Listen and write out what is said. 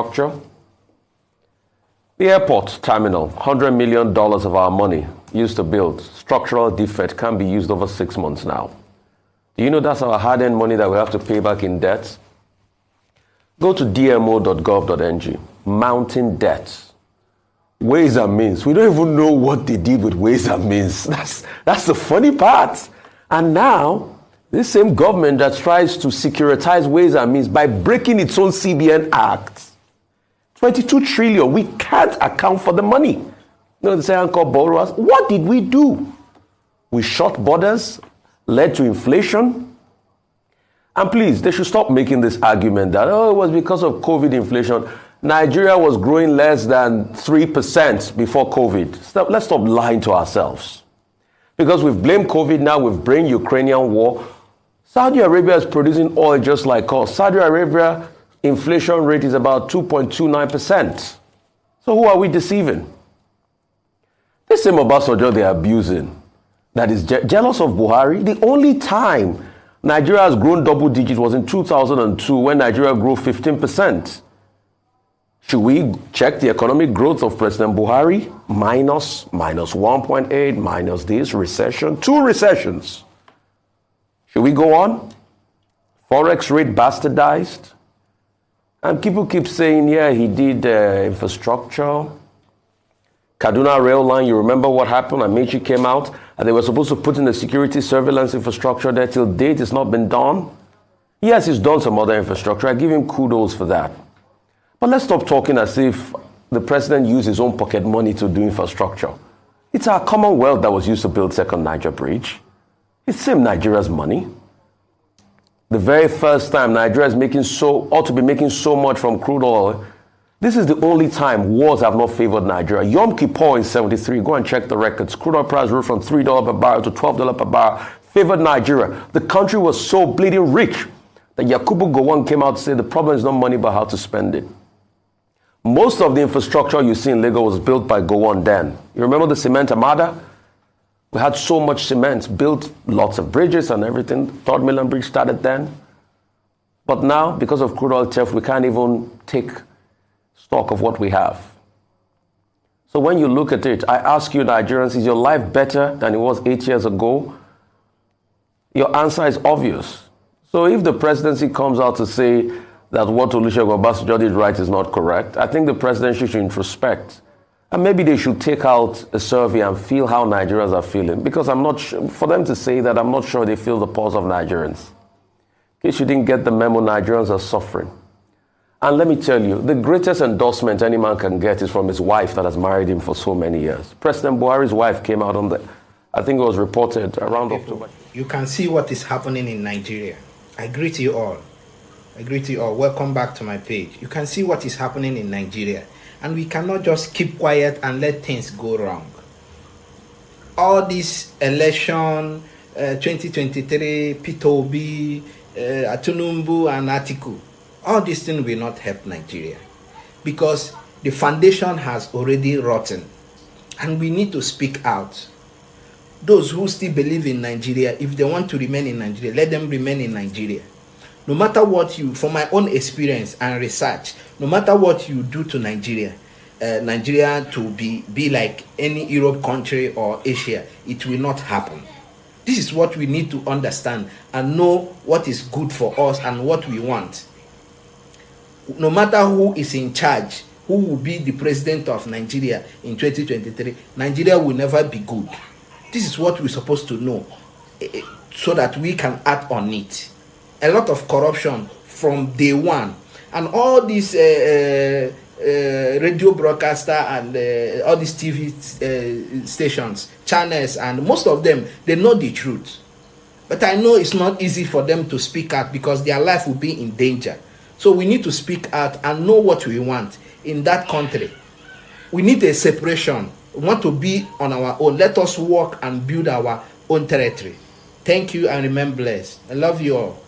Structure. The airport terminal, $100 million of our money used to build. Structural defect can be used over 6 months now. Do you know that's our hard-earned money that we have to pay back in debt? Go to dmo.gov.ng. Mounting debts. Ways and means. We don't even know what they did with ways and means. That's the funny part. And now, this same government that tries to securitize ways and means by breaking its own CBN Act, 22 trillion, we can't account for the money. You know, the saying called borrowers. What did we do? We shut borders, led to inflation. And please, they should stop making this argument that, it was because of COVID inflation. Nigeria was growing less than 3% before COVID. Let's stop lying to ourselves. Because we've blamed COVID now, we've blamed Ukrainian war. Saudi Arabia is producing oil just like us. Saudi Arabia inflation rate is about 2.29%. So who are we deceiving? This same Obasanjo they're abusing, that is jealous of Buhari. The only time Nigeria has grown double digits was in 2002 when Nigeria grew 15%. Should we check the economic growth of President Buhari? Minus 1.8, minus this, recession, 2 recessions. Should we go on? Forex rate bastardized. And people keep saying, yeah, he did infrastructure. Kaduna rail line, you remember what happened? Amici came out and they were supposed to put in the security surveillance infrastructure there. Till date, it's not been done. Yes, he's done some other infrastructure. I give him kudos for that. But let's stop talking as if the president used his own pocket money to do infrastructure. It's our commonwealth that was used to build Second Niger Bridge. It's same Nigeria's money. The very first time Nigeria is ought to be making so much from crude oil. This is the only time wars have not favored Nigeria. Yom Kippur in 73, go and check the records. Crude oil price rose from $3 per barrel to $12 per barrel. Favored Nigeria. The country was so bleeding rich that Yakubu Gowon came out to say the problem is not money but how to spend it. Most of the infrastructure you see in Lagos was built by Gowon then. You remember the cement armada? We had so much cement, built lots of bridges and everything. Third Mainland Bridge started then. But now, because of crude oil theft, we can't even take stock of what we have. So when you look at it, I ask you, Nigerians, is your life better than it was 8 years ago? Your answer is obvious. So if the presidency comes out to say that what Olusegun Obasanjo did right is not correct, I think the presidency should introspect. And maybe they should take out a survey and feel how Nigerians are feeling. Because I'm not sure, for them to say that, I'm not sure they feel the pulse of Nigerians. In case you didn't get the memo, Nigerians are suffering. And let me tell you, the greatest endorsement any man can get is from his wife that has married him for so many years. President Buhari's wife came out on the, I think it was reported around October. You can see what is happening in Nigeria. I greet you all. Welcome back to my page. You can see what is happening in Nigeria. And we cannot just keep quiet and let things go wrong. All this election, 2023, P2B, Atunumbu and Atiku, all these things will not help Nigeria. Because the foundation has already rotten. And we need to speak out. Those who still believe in Nigeria, if they want to remain in Nigeria, let them remain in Nigeria. No matter what you, from my own experience and research, no matter what you do to Nigeria, Nigeria to be like any Europe country or Asia, it will not happen. This is what we need to understand and know what is good for us and what we want. No matter who is in charge, who will be the president of Nigeria in 2023, Nigeria will never be good. This is what we're supposed to know so that we can act on it. A lot of corruption from day one, and all these radio broadcaster and all these TV stations, channels, and most of them, they know the truth. But I know it's not easy for them to speak out because their life will be in danger. So we need to speak out and know what we want in that country. We need a separation. We want to be on our own. Let us work and build our own territory. Thank you and remain blessed. I love you all.